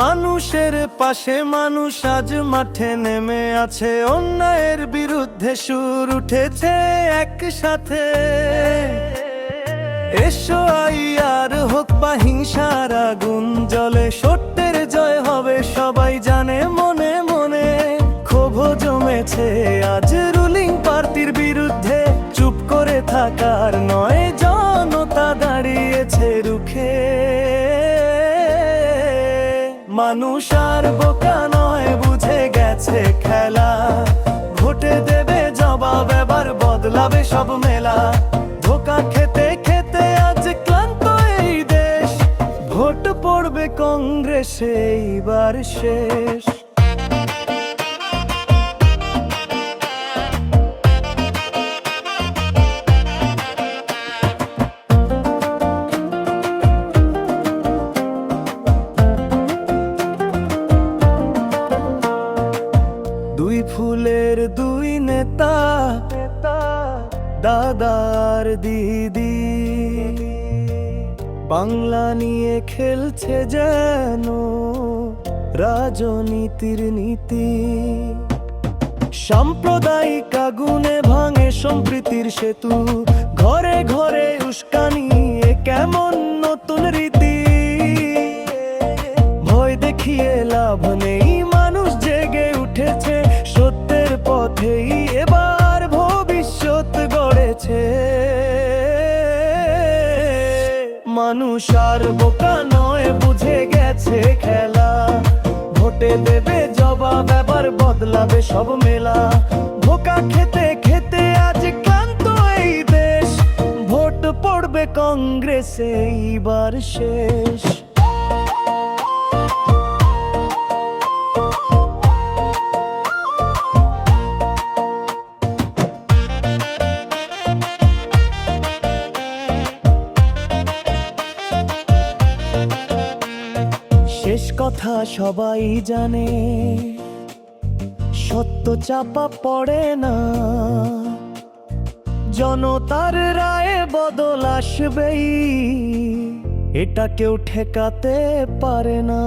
মানুষের পাশে মানুষ আজ মাঠে নেমে আছে, অন্যায়ের বিরুদ্ধে সুর উঠেছে একসাথে। এসো আর হোক বা হিংসার আগুন জ্বলে, সত্যের জয় হবে সবাই জানে মনে মনে। ক্ষোভ জমেছে আজ রুলিং পার্টির বিরুদ্ধে, চুপ করে থাকার নয়, জনতা দাঁড়িয়েছে রুখে। মানুষ আর বোকা নয়, বুঝে গেছে খেলা, ভোটে দেবে জবাব, এবার বদলাবে সব মেলা। ধোকা খেতে খেতে আজ ক্লান্ত এই দেশ, ভোট পড়বে কংগ্রেসে এইবার শেষ। দুই ফুলের দুই নেতা, দাদার দিদি, বাংলা নিয়ে খেলছে যেন রাজনীতির নীতি। সাম্প্রদায়িক আগুনে ভাঙে সম্প্রীতির সেতু, ঘরে ঘরে উস্কানি, এ কেমন নতুন রীতি। ভয় দেখিয়ে লাভ নেই, মানুষ জেগে উঠেছে, সত্যের পথেই এবার ভবিষ্যৎ গড়েছে। মানুষ আর বোকা নয়, বুঝে গেছে খেলা, ভোটে দেবে জবাব, এবার বদলাবে সব মেলা। ধোকা খেতে খেতে আজ ক্লান্ত এই দেশ, ভোট পড়বে কংগ্রেসে এইবার শেষ। শেষ কথা সবাই জানে, সত্য চাপা পড়ে না, জনতার রায়ে বদল আসবেই, এটা কেউ ঠেকাতে পারে না।